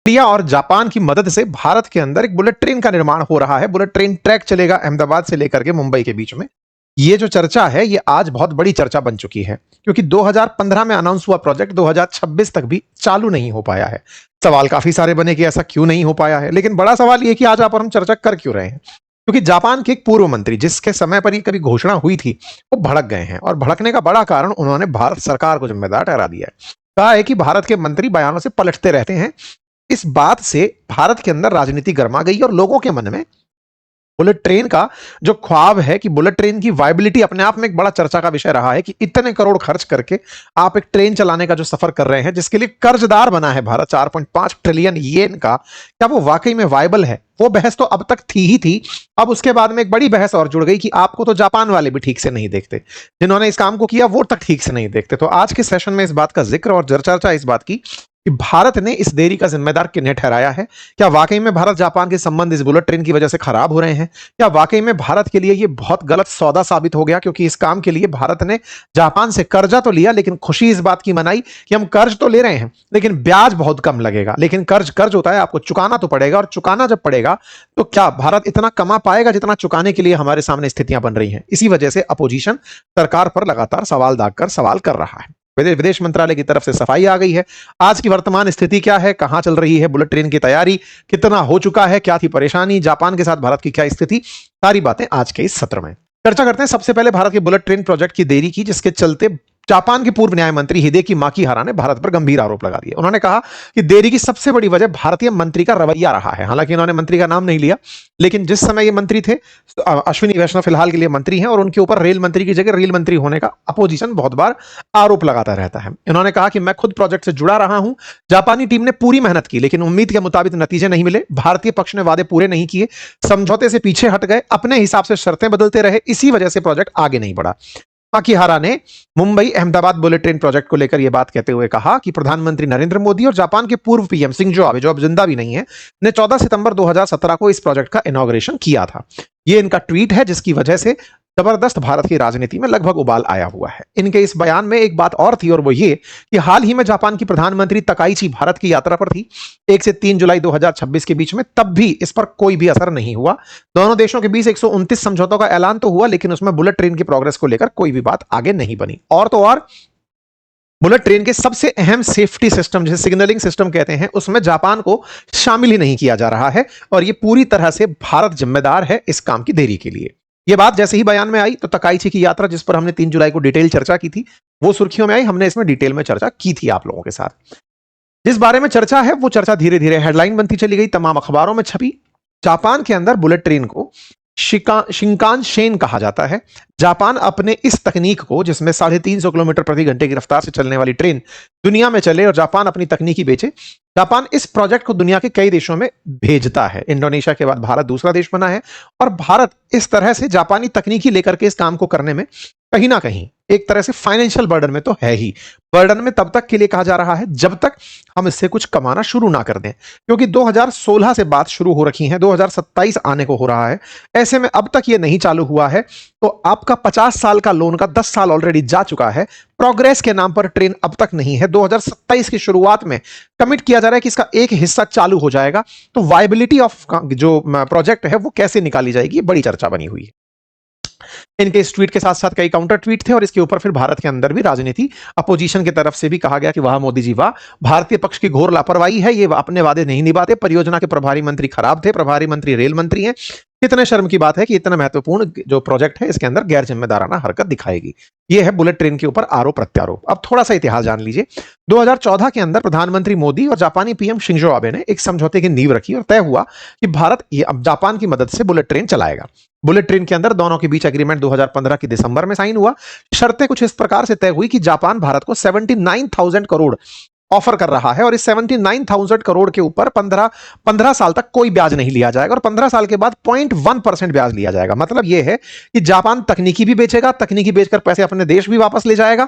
India और Japan की मदद से भारत के अंदर एक बुलेट ट्रेन का निर्माण हो रहा है। बुलेट ट्रेन ट्रैक चलेगा अहमदाबाद से लेकर के मुंबई के बीच में। ये जो चर्चा है ये आज बहुत बड़ी चर्चा बन चुकी है, क्योंकि 2015 में अनाउंस हुआ प्रोजेक्ट 2026 तक भी चालू नहीं हो पाया है। सवाल काफी सारे बने कि ऐसा क्यों नहीं हो पाया है, लेकिन बड़ा सवाल ये कि आज आप और हम चर्चा कर क्यों रहे हैं, क्योंकि जापान के एक पूर्व मंत्री जिसके समय पर ये कभी घोषणा हुई थी, वो भड़क गए हैं। और भड़कने का बड़ा कारण उन्होंने भारत सरकार को जिम्मेदार ठहरा दिया है। कहा है कि भारत के मंत्री बयानों से पलटते रहते हैं। इस बात से भारत के अंदर राजनीति गर्मा गई और लोगों के मन में बुलेट ट्रेन का जो ख्वाब है कि बुलेट ट्रेन की वायबिलिटी अपने आप में एक बड़ा चर्चा का विषय रहा है कि इतने करोड़ खर्च करके आप एक ट्रेन चलाने का जो सफर कर रहे हैं, जिसके लिए कर्जदार बना है भारत 4.5 ट्रिलियन येन का, क्या वो वाकई में वायबल है? वो बहस तो अब तक थी ही थी। अब उसके बाद में एक बड़ी बहस और जुड़ गई कि आपको तो जापान वाले भी ठीक से नहीं देखते, जिन्होंने इस काम को किया वो तक ठीक से नहीं देखते। तो आज के सेशन में इस बात का जिक्र और चर्चा इस बात की कि भारत ने इस देरी का जिम्मेदार किन्हें ठहराया है। क्या वाकई में भारत जापान के संबंध इस बुलेट ट्रेन की वजह से खराब हो रहे हैं? क्या वाकई में भारत के लिए यह बहुत गलत सौदा साबित हो गया, क्योंकि इस काम के लिए भारत ने जापान से कर्जा तो लिया, लेकिन खुशी इस बात की मनाई कि हम कर्ज तो ले रहे हैं लेकिन ब्याज बहुत कम लगेगा। लेकिन कर्ज कर्ज होता है, आपको चुकाना तो पड़ेगा, और चुकाना जब पड़ेगा तो क्या भारत इतना कमा पाएगा जितना चुकाने के लिए हमारे सामने स्थितियां बन रही हैं? इसी वजह से अपोजिशन सरकार पर लगातार सवाल दागकर सवाल कर रहा है। विदेश मंत्रालय की तरफ से सफाई आ गई है। आज की वर्तमान स्थिति क्या है, कहां चल रही है बुलेट ट्रेन की तैयारी, कितना हो चुका है, क्या थी परेशानी, जापान के साथ भारत की क्या स्थिति, सारी बातें आज के इस सत्र में चर्चा करते हैं। सबसे पहले भारत के बुलेट ट्रेन प्रोजेक्ट की देरी की, जिसके चलते जापान के पूर्व न्याय मंत्री हिदेकी माकीहारा ने भारत पर गंभीर आरोप लगा दिए। उन्होंने कहा कि देरी की सबसे बड़ी वजह भारतीय मंत्री का रवैया रहा है। हालांकि इन्होंने मंत्री का नाम नहीं लिया, लेकिन जिस समय ये मंत्री थे, अश्विनी वैष्णव फिलहाल के लिए मंत्री हैं, और उनके ऊपर रेल मंत्री की जगह रेल मंत्री होने का अपोजिशन बहुत बार आरोप लगाता रहता है। इन्होंने कहा कि मैं खुद प्रोजेक्ट से जुड़ा रहा हूं, जापानी टीम ने पूरी मेहनत की, लेकिन उम्मीद के मुताबिक नतीजे नहीं मिले। भारतीय पक्ष ने वादे पूरे नहीं किए, समझौते से पीछे हट गए, अपने हिसाब से शर्तें बदलते रहे। इसी वजह से प्रोजेक्ट आगे नहीं बढ़ा। माकीहारा ने Mumbai Ahmedabad bullet train project को लेकर यह बात कहते हुए कहा कि प्रधानमंत्री नरेंद्र मोदी और जापान के पूर्व पीएम शिंजो आबे, जो अब जिंदा भी नहीं है, ने 14 सितंबर 2017 को इस प्रोजेक्ट का इनॉग्रेशन किया था। यह इनका ट्वीट है, जिसकी वजह से जबरदस्त भारत की राजनीति में लगभग उबाल आया हुआ है। इनके इस बयान में एक बात और थी, और वो ये कि हाल ही में जापान की प्रधानमंत्री तकाइची भारत की यात्रा पर थी 1 से 3 जुलाई 2026 के बीच में, तब भी इस पर कोई भी असर नहीं हुआ। दोनों देशों के बीच 129 समझौतों का ऐलान तो हुआ, लेकिन उसमें बुलेट ट्रेन की प्रोग्रेस को लेकर कोई भी बात आगे नहीं बनी। और तो और बुलेट ट्रेन के सबसे अहम सेफ्टी सिस्टम, जिसे सिग्नलिंग सिस्टम कहते हैं, उसमें जापान को शामिल ही नहीं किया जा रहा है, और यह पूरी तरह से भारत जिम्मेदार है इस काम की देरी के लिए। यह बात जैसे ही बयान में आई तो तकाइची की यात्रा, जिस पर हमने 3 जुलाई को डिटेल चर्चा की थी, वो सुर्खियों में आई। हमने इसमें डिटेल में चर्चा की थी आप लोगों के साथ। जिस बारे में चर्चा है वो चर्चा धीरे धीरे हेडलाइन बनती चली गई, तमाम अखबारों में छपी। जापान के अंदर बुलेट ट्रेन को शिंकानशेन कहा जाता है। जापान अपने इस तकनीक को, जिसमें 350 किलोमीटर प्रति घंटे की रफ्तार से चलने वाली ट्रेन दुनिया में चले और जापान अपनी तकनीकी बेचे, जापान इस प्रोजेक्ट को दुनिया के कई देशों में भेजता है। इंडोनेशिया के बाद भारत दूसरा देश बना है, और भारत इस तरह से जापानी तकनीकी लेकर के इस काम को करने में कहीं ना कहीं एक तरह से फाइनेंशियल बर्डन में तो है ही। बर्डन में तब तक के लिए कहा जा रहा है जब तक हम इससे कुछ कमाना शुरू ना कर दें, क्योंकि 2016 से बात शुरू हो रखी है, 2027 आने को हो रहा है। ऐसे में अब तक ये नहीं चालू हुआ है, तो आपका 50 साल का लोन का 10 साल ऑलरेडी जा चुका है। प्रोग्रेस के नाम पर ट्रेन अब तक नहीं है। 2027 की शुरुआत में कमिट किया जा रहा है कि इसका एक हिस्सा चालू हो जाएगा, तो वायबिलिटी ऑफ जो प्रोजेक्ट है वो कैसे निकाली जाएगी, बड़ी चर्चा बनी हुई है। इनके इस ट्वीट के साथ साथ कई काउंटर ट्वीट थे, और इसके ऊपर फिर भारत के अंदर भी राजनीति, अपोजिशन की तरफ से भी कहा गया कि वाह मोदी जी वाह, भारतीय पक्ष की घोर लापरवाही है, ये अपने वादे नहीं निभाते, परियोजना के प्रभारी मंत्री खराब थे, प्रभारी मंत्री रेल मंत्री हैं। कितने शर्म की बात है कि इतना महत्वपूर्ण जो प्रोजेक्ट है इसके अंदर गैर जिम्मेदाराना हरकत दिखाएगी। यह है बुलेट ट्रेन के ऊपर आरोप प्रत्यारोप। अब थोड़ा सा इतिहास जान लीजिए। 2014 के अंदर प्रधानमंत्री मोदी और जापानी पीएम शिंजो आबे ने एक समझौते की नींव रखी, और तय हुआ कि भारत अब जापान की मदद से बुलेट ट्रेन चलाएगा। बुलेट ट्रेन के अंदर दोनों के बीच एग्रीमेंट 2015 की दिसंबर में साइन हुआ। शर्तें कुछ इस प्रकार से तय हुई कि जापान भारत को 79,000 करोड़ ऑफर कर रहा है, और इस 79,000 करोड़ के ऊपर 15 साल तक कोई ब्याज नहीं लिया जाएगा, और 15 साल के बाद 0.1% ब्याज लिया जाएगा। मतलब यह है कि जापान तकनीकी भी बेचेगा, तकनीकी बेचकर पैसे अपने देश भी वापस ले जाएगा।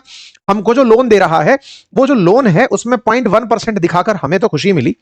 हमको जो लोन दे रहा है, वो जो लोन है उसमें 0.1% दिखाकर हमें तो खुशी मिली,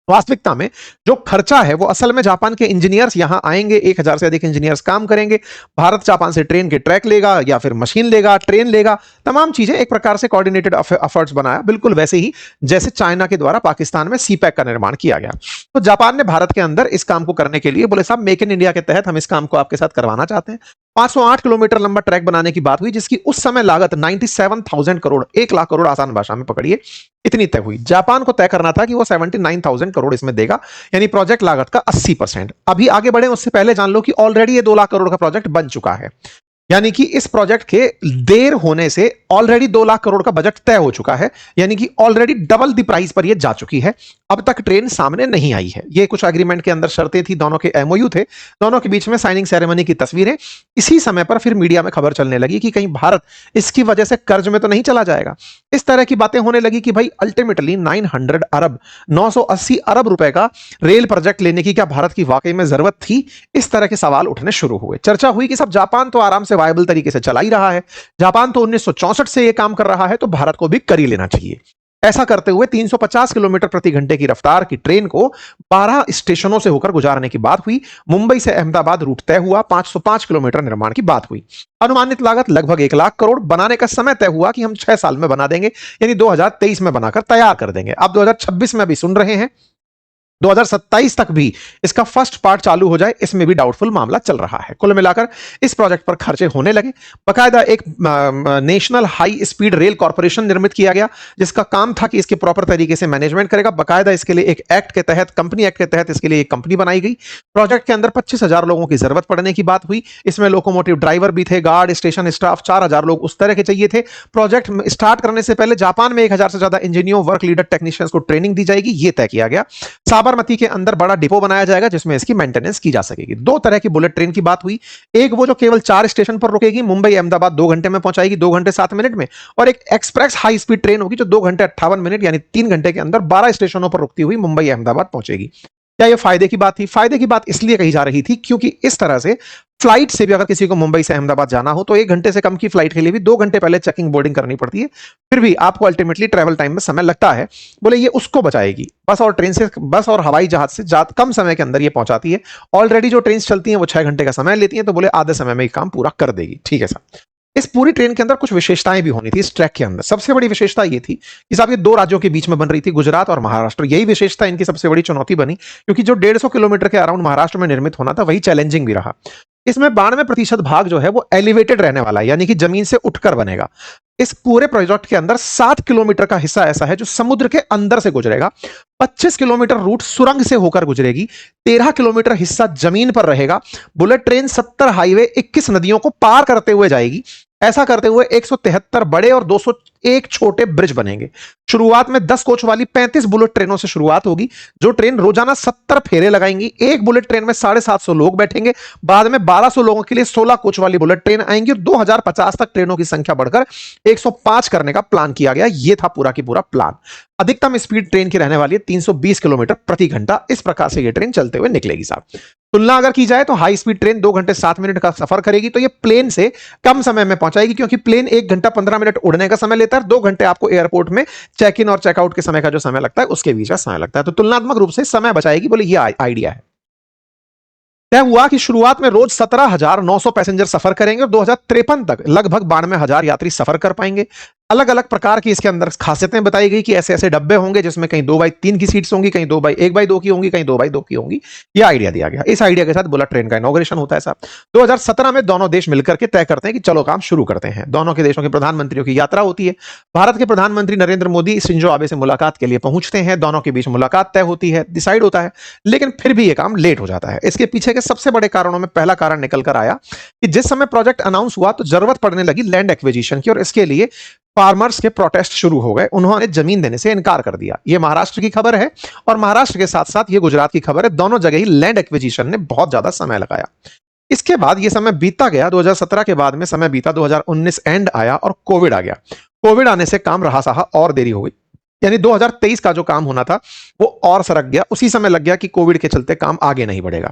वास्तविकता में जो खर्चा है वो असल में जापान के इंजीनियर्स यहां आएंगे, 1000 से अधिक इंजीनियर्स काम करेंगे, भारत जापान से ट्रेन के ट्रैक लेगा या फिर मशीन लेगा, ट्रेन लेगा, तमाम चीजें एक प्रकार से कोऑर्डिनेटेड एफर्ट्स बनाया, बिल्कुल वैसे ही जैसे चाइना के द्वारा पाकिस्तान में सीपैक का निर्माण किया गया। तो जापान ने भारत के अंदर इस काम को करने के लिए बोले साहब मेक इन इंडिया के तहत हम इस काम को आपके साथ करवाना चाहते हैं। 508 किलोमीटर लंबा ट्रैक बनाने की बात हुई, जिसकी उस समय लागत 97,000 करोड़, 1 लाख करोड़ आसान भाषा में पकड़िए, इतनी तय हुई। जापान को तय करना था कि वो 79,000 करोड़ इसमें देगा, यानी प्रोजेक्ट लागत का 80%। अभी आगे बढ़े उससे पहले जान लो कि ऑलरेडी ये 2 लाख करोड़ का प्रोजेक्ट बन चुका है, यानी कि इस प्रोजेक्ट के देर होने से ऑलरेडी 2 लाख करोड़ का बजट तय हो चुका है, यानी कि ऑलरेडी डबल द प्राइस पर यह जा चुकी है। अब तक ट्रेन सामने नहीं आई है। ये कुछ एग्रीमेंट के अंदर शर्तें थी, दोनों के एमओयू थे, दोनों के बीच में साइनिंग सेरेमनी की तस्वीरें। इसी समय पर फिर मीडिया में खबर चलने लगी कि कहीं भारत इसकी वजह से कर्ज में तो नहीं चला जाएगा। इस तरह की बातें होने लगी कि भाई अल्टीमेटली 900 अरब 980 अरब रुपए का रेल प्रोजेक्ट लेने की क्या भारत की वाकई में जरूरत थी? इस तरह के सवाल उठने शुरू हुए। चर्चा हुई कि सब जापान तो आराम से वायबल तरीके से चला ही रहा है, जापान तो 1964 से यह काम कर रहा है, तो भारत को भी कर ही लेना चाहिए। ऐसा करते हुए 350 किलोमीटर प्रति घंटे की रफ्तार की ट्रेन को 12 स्टेशनों से होकर गुजारने की बात हुई। मुंबई से अहमदाबाद रूट तय हुआ, 505 किलोमीटर निर्माण की बात हुई। अनुमानित लागत लगभग 1 लाख करोड़। बनाने का समय तय हुआ कि हम 6 साल में बना देंगे, यानी 2023 में बनाकर तैयार कर देंगे। अब 2026 में भी सुन रहे हैं, 2027 तक भी इसका फर्स्ट पार्ट चालू हो जाए, इसमें भी डाउटफुल मामला चल रहा है। कुल मिलाकर इस प्रोजेक्ट पर खर्चे होने लगे। बकायदा एक national high speed rail corporation निर्मित किया गया, जिसका काम था कि इसके प्रॉपर तरीके से मैनेजमेंट करेगा। बकायदा इसके लिए एक एक्ट के तहत, कंपनी एक्ट के तहत इसके लिए एक कंपनी बनाई गई। प्रोजेक्ट के अंदर 25,000 लोगों की जरूरत पड़ने की बात हुई। इसमें लोकोमोटिव ड्राइवर भी थे, गार्ड, स्टेशन स्टाफ, 4,000 लोग उस तरह के चाहिए थे। प्रोजेक्ट स्टार्ट करने से पहले जापान में 1,000 से ज्यादा इंजीनियरों, वर्क लीडर, टेक्नीशियंस को ट्रेनिंग दी जाएगी, यह तय किया गया। साबरमती के अंदर बड़ा डिपो बनाया जाएगा जिसमें इसकी मेंटेनेंस की जा सकेगी। 2 तरह की बुलेट ट्रेन की बात हुई, एक वो जो केवल 4 स्टेशन पर रुकेगी, मुंबई अहमदाबाद 2 घंटे में पहुंचाएगी, 2 घंटे 7 मिनट में, और एक एक्सप्रेस हाई स्पीड ट्रेन होगी जो 2 घंटे 58 मिनट यानी 3 घंटे के अंदर 12 स्टेशनों पर रुकती हुई मुंबई अहमदाबाद पहुंचेगी। क्या यह फायदे की बात थी? फायदे की बात इसलिए कही जा रही थी क्योंकि इस तरह से फ्लाइट से भी अगर किसी को मुंबई से अहमदाबाद जाना हो तो 1 घंटे से कम की फ्लाइट के लिए भी 2 घंटे पहले चेकिंग बोर्डिंग करनी पड़ती है, फिर भी आपको अल्टीमेटली ट्रैवल टाइम में समय लगता है। बोले ये उसको बचाएगी। बस और ट्रेन से, बस और हवाई जहाज से कम समय के अंदर ये पहुंचाती है। ऑलरेडी जो ट्रेन चलती हैं वो 6 घंटे का समय लेती हैं, तो बोले आधे समय में ये काम पूरा कर देगी। ठीक है साहब। इस पूरी ट्रेन के अंदर कुछ विशेषताएं भी होनी थी। इस ट्रैक के अंदर सबसे बड़ी विशेषता ये थी कि साहब ये 2 राज्यों के बीच में बन रही थी, गुजरात और महाराष्ट्र। यही विशेषता इनकी सबसे बड़ी चुनौती बनी, क्योंकि जो 150 किलोमीटर के अराउंड महाराष्ट्र में निर्मित होना था वही चैलेंजिंग भी रहा। इसमें 92% भाग जो है वो एलिवेटेड रहने वाला है, यानी कि जमीन से उठकर बनेगा। इस पूरे प्रोजेक्ट के अंदर 7 किलोमीटर का हिस्सा ऐसा है जो समुद्र के अंदर से गुजरेगा, 25 किलोमीटर रूट सुरंग से होकर गुजरेगी, 13 किलोमीटर हिस्सा जमीन पर रहेगा। बुलेट ट्रेन 70 हाईवे 21 नदियों को पार करते हुए जाएगी। ऐसा करते हुए 173 बड़े और 201 छोटे ब्रिज बनेंगे। शुरुआत में 10 कोच वाली 35 बुलेट ट्रेनों से शुरुआत होगी, जो ट्रेन रोजाना 70 फेरे लगाएंगी। एक बुलेट ट्रेन में 750 लोग बैठेंगे। बाद में 1200 लोगों के लिए 16 कोच वाली बुलेट ट्रेन आएंगी और 2050 तक ट्रेनों की संख्या बढ़कर 105 करने का प्लान किया गया। यह था पूरा की पूरा प्लान। अधिकतम स्पीड ट्रेन की रहने वाली है 320 किलोमीटर प्रति घंटा। इस प्रकार से यह ट्रेन चलते हुए निकलेगी साहब। तुलना अगर की जाए तो हाई स्पीड ट्रेन 2 घंटे 7 मिनट का सफर करेगी, तो ये प्लेन से कम समय में पहुंचाएगी, क्योंकि प्लेन 1 घंटा 15 मिनट उड़ने का समय लेता है, 2 घंटे आपको एयरपोर्ट में चेक इन और चेकआउट के समय का जो समय लगता है उसके बीच का समय लगता है। तो तुलनात्मक रूप से समय बचाएगी। बोले ये आइडिया है। तय हुआ कि शुरुआत में रोज 17,900 पैसेंजर सफर करेंगे और 2053 तक लगभग 92,000 यात्री सफर कर पाएंगे। अलग अलग प्रकार की इसके अंदर खासियतें बताई गई कि ऐसे ऐसे डब्बे होंगे जिसमें कहीं 2x3 की सीट्स होंगी, कहीं 2x1x2 की होंगी, कहीं 2x2 की होंगी। यह आइडिया दिया गया। इस आइडिया के साथ बुलेट ट्रेन का इनॉग्रेशन होता है साहब। 2017 में दोनों देश मिलकर के तय करते हैं कि चलो काम शुरू करते हैं। दोनों के देशों के प्रधानमंत्रियों की यात्रा होती है। भारत के प्रधानमंत्री नरेंद्र मोदी शिंजो आबे से मुलाकात के लिए पहुंचते हैं। दोनों के बीच मुलाकात तय होती है, डिसाइड होता है, लेकिन फिर भी यह काम लेट हो जाता है। इसके पीछे के सबसे बड़े कारणों में पहला कारण निकल कर आया कि जिस समय प्रोजेक्ट अनाउंस हुआ तो जरूरत पड़ने लगी लैंड एक्विजिशन की, और इसके लिए फार्मर्स के प्रोटेस्ट शुरू हो गए। उन्होंने जमीन देने से इनकार कर दिया। यह महाराष्ट्र की खबर है और महाराष्ट्र के साथ साथ यह गुजरात की खबर है। दोनों जगह ही लैंड एक्विजिशन ने बहुत ज्यादा समय लगाया। इसके बाद यह समय बीतता गया। 2017 के बाद में समय बीता, 2019 एंड आया और कोविड आ गया। कोविड आने से काम रहा सहा और देरी हो गई, यानी 2023 का जो काम होना था वो और सरक गया। उसी समय लग गया कि कोविड के चलते काम आगे नहीं बढ़ेगा।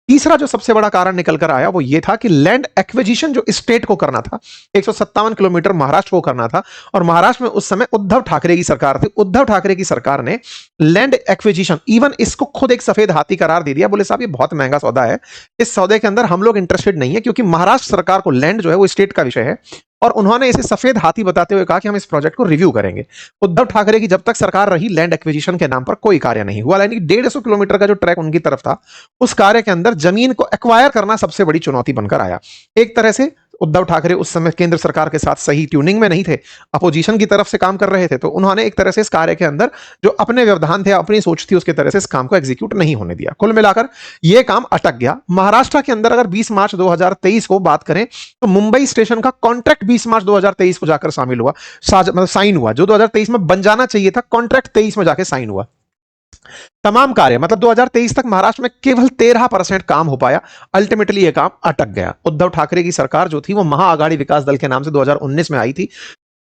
तीसरा जो सबसे बड़ा कारण निकल कर आया वो ये था कि लैंड एक्विजिशन जो स्टेट को करना था, 157 किलोमीटर महाराष्ट्र को करना था, और महाराष्ट्र में उस समय उद्धव ठाकरे की सरकार थी। उद्धव ठाकरे की सरकार ने लैंड एक्विजिशन, इवन इसको खुद एक सफेद हाथी करार दे दिया। बोले साहब ये बहुत महंगा सौदा है, इस सौदे के अंदर हम लोग इंटरेस्टेड नहीं है, क्योंकि महाराष्ट्र सरकार को लैंड जो है वो स्टेट का विषय है, और उन्होंने इसे सफेद हाथी बताते हुए कहा कि हम इस प्रोजेक्ट को रिव्यू करेंगे। उद्धव ठाकरे की जब तक सरकार रही, लैंड एक्विजिशन के नाम पर कोई कार्य नहीं हुआ। यानी 150 किलोमीटर का जो ट्रैक उनकी तरफ था, उस कार्य के अंदर जमीन को एक्वायर करना सबसे बड़ी चुनौती बनकर आया। एक तरह से उद्धव ठाकरे उस समय केंद्र सरकार के साथ सही ट्यूनिंग में नहीं थे, अपोजिशन की तरफ से काम कर रहे थे, तो उन्होंने एक तरह से इस कार्य के अंदर जो अपने व्यवधान थे, अपनी सोच थी, उसके तरह से इस काम को एग्जीक्यूट नहीं होने दिया। कुल मिलाकर यह काम अटक गया। महाराष्ट्र के अंदर अगर 20 मार्च 2023 को बात करें तो मुंबई स्टेशन का कॉन्ट्रैक्ट 20 मार्च 2023 को जाकर शामिल हुआ, मतलब साइन हुआ। जो 2023 में बन जाना चाहिए था, कॉन्ट्रैक्ट 23 में जाके साइन हुआ। तमाम कार्य मतलब 2023 तक महाराष्ट्र में केवल 13% काम हो पाया। अल्टीमेटली यह काम अटक गया। उद्धव ठाकरे की सरकार जो थी वो महाआघाड़ी विकास दल के नाम से 2019 में आई थी।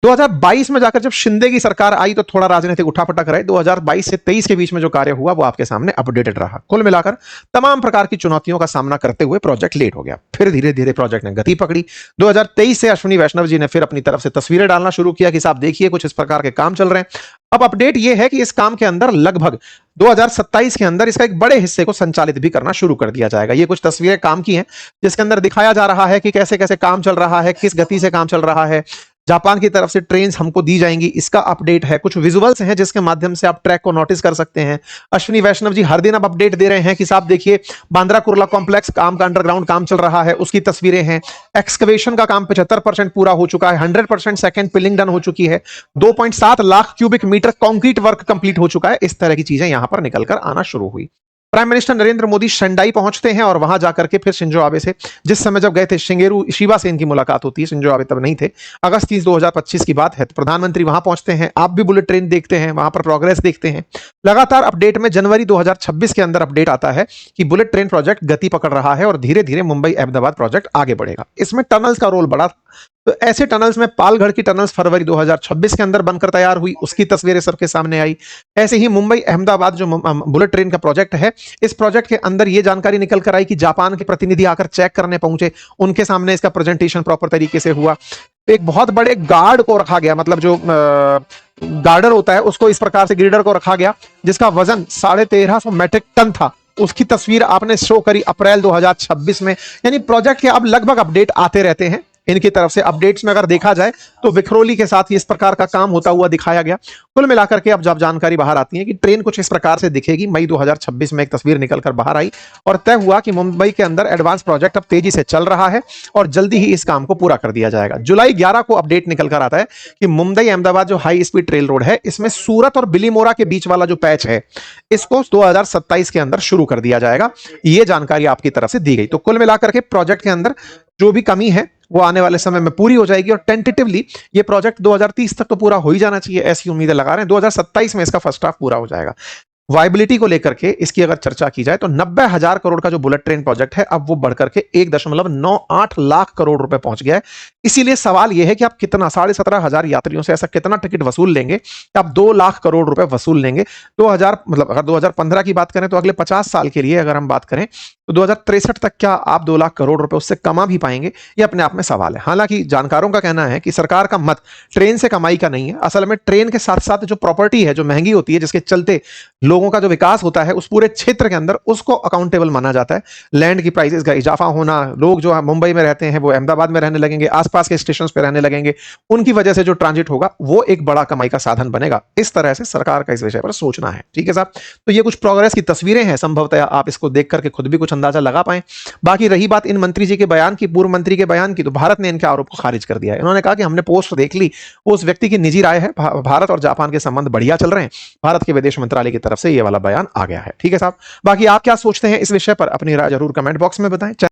2022 में जाकर जब शिंदे की सरकार आई तो थोड़ा राजनीतिक उठापटक रहे। 2022 से 23 के बीच में जो कार्य हुआ वो आपके सामने अपडेटेड रहा। कुल मिलाकर तमाम प्रकार की चुनौतियों का सामना करते हुए प्रोजेक्ट लेट हो गया। फिर धीरे धीरे प्रोजेक्ट ने गति पकड़ी। 2023 से अश्विनी वैष्णव जी ने फिर अपनी तरफ से तस्वीरें डालना शुरू किया कि साहब देखिए कुछ इस प्रकार के काम चल रहे हैं। अब अपडेट यह है कि इस काम के अंदर लगभग 2027 के अंदर इसका एक बड़े हिस्से को संचालित भी करना शुरू कर दिया जाएगा। ये कुछ तस्वीरें काम की हैं जिसके अंदर दिखाया जा रहा है कि कैसे कैसे काम चल रहा है, किस गति से काम चल रहा है। जापान की तरफ से ट्रेन्स हमको दी जाएंगी, इसका अपडेट है। कुछ विजुअल्स हैं जिसके माध्यम से आप ट्रैक को नोटिस कर सकते हैं। अश्विनी वैष्णव जी हर दिन अब अपडेट दे रहे हैं कि साहब देखिए बांद्रा कुर्ला कॉम्प्लेक्स काम का अंडरग्राउंड काम चल रहा है, उसकी तस्वीरें हैं। एक्सकवेशन का काम 75% पूरा हो चुका है, 100% सेकंड पिलिंग डन हो चुकी है, 2.7 lakh cubic metre concrete work complete हो चुका है। इस तरह की चीजें यहां पर निकलकर आना शुरू हुई। प्राइम मिनिस्टर नरेंद्र मोदी शेंडाई पहुंचते हैं और वहां जाकर के फिर शिंजो आबे से, जिस समय जब गए थे शिंगेरू शिबा से इनकी मुलाकात होती है, शिंजो आबे तब नहीं थे, अगस्त 30 2025 की बात है। तो प्रधानमंत्री वहां पहुंचते हैं, आप भी बुलेट ट्रेन देखते हैं, वहां पर प्रोग्रेस देखते हैं। लगातार अपडेट में जनवरी 2026 के अंदर अपडेट आता है कि बुलेट ट्रेन प्रोजेक्ट गति पकड़ रहा है और धीरे धीरे मुंबई अहमदाबाद प्रोजेक्ट आगे बढ़ेगा। इसमें टनल्स का रोल बड़ा, तो ऐसे टनल्स में पालगढ़ की टनल्स फरवरी 2026 के अंदर बनकर तैयार हुई, उसकी तस्वीरें सबके सामने आई। ऐसे ही मुंबई अहमदाबाद जो बुलेट ट्रेन का प्रोजेक्ट है, इस प्रोजेक्ट के अंदर यह जानकारी निकल कर आई कि जापान के प्रतिनिधि आकर चेक करने पहुंचे, उनके सामने इसका प्रेजेंटेशन प्रॉपर तरीके से हुआ। एक बहुत बड़े गार्ड को रखा गया, मतलब जो गार्डर होता है उसको इस प्रकार से ग्रीडर को रखा गया जिसका वजन 1350 मेट्रिक टन था। उसकी तस्वीर आपने शो करी अप्रैल 2026 में। यानी प्रोजेक्ट के अब लगभग अपडेट आते रहते हैं। इनकी तरफ से अपडेट्स में अगर देखा जाए तो विखरोली के साथ इस प्रकार का काम होता हुआ दिखाया गया। कुल मिलाकर के अब जब जानकारी बाहर आती है कि ट्रेन कुछ इस प्रकार से दिखेगी, मई 2026 में एक तस्वीर निकलकर बाहर आई और तय हुआ कि मुंबई के अंदर एडवांस प्रोजेक्ट अब तेजी से चल रहा है और जल्दी ही इस काम को पूरा कर दिया जाएगा। जुलाई 11 को अपडेट निकलकर आता है कि मुंबई अहमदाबाद जो हाई स्पीड रेल रोड है, इसमें सूरत और बिलीमोरा के बीच वाला जो पैच है, इसको 2027 के अंदर शुरू कर दिया जाएगा। यह जानकारी आपकी तरफ से दी गई। तो कुल मिलाकर के प्रोजेक्ट के अंदर जो भी कमी है वो आने वाले समय में पूरी हो जाएगी और टेंटेटिवली ये प्रोजेक्ट 2030 तक तो पूरा हो ही जाना चाहिए, ऐसी उम्मीदें लगा रहे हैं। 2027 में इसका फर्स्ट हाफ पूरा हो जाएगा। वायबिलिटी को लेकर के इसकी अगर चर्चा की जाए तो 90,000 करोड़ का जो बुलेट ट्रेन प्रोजेक्ट है अब वो बढ़कर के 1.98 लाख करोड़ रुपए पहुंच गया है। इसीलिए सवाल यह है कि आप कितना 17,500 यात्रियों से ऐसा कितना टिकट वसूल लेंगे कि आप 2 लाख करोड़ रुपए वसूल लेंगे। 2000 मतलब अगर 2015 की बात करें तो अगले 50 साल के लिए अगर हम बात करें तो 2063 तक क्या आप 2 लाख करोड़ रुपए उससे कमा भी पाएंगे, ये अपने आप में सवाल है। हालांकि जानकारों का कहना है कि सरकार का मत ट्रेन से कमाई का नहीं है। असल में ट्रेन के साथ साथ जो प्रॉपर्टी है जो महंगी होती है, जिसके चलते लोगों का जो विकास होता है उस पूरे क्षेत्र के अंदर, उसको अकाउंटेबल माना जाता है। लैंड की प्राइसेस का इजाफा होना, लोग जो मुंबई में रहते हैं वो अहमदाबाद में रहने लगेंगे, आसपास के स्टेशन पे रहने लगेंगे, उनकी वजह से जो ट्रांजिट होगा वो एक बड़ा कमाई का साधन बनेगा। इस तरह से सरकार का इस विषय पर सोचना है। ठीक है साहब, तो ये कुछ प्रोग्रेस की तस्वीरें हैं, संभवतः आप इसको देख करके खुद भी कुछ अंदाजा लगा पाए। बाकी रही बात इन मंत्री जी के बयान की, पूर्व मंत्री के बयान की, तो भारत ने इनके आरोप को खारिज कर दिया है। उन्होंने कहा कि हमने पोस्ट देख ली, वो उस व्यक्ति की निजी राय है, भारत और जापान के संबंध बढ़िया चल रहे हैं। भारत के विदेश मंत्रालय की तरफ से ये वाला बयान आ गया है। ठीक है साहब, बाकी आप क्या सोचते हैं इस विषय पर अपनी राय जरूर कमेंट बॉक्स में बताएं।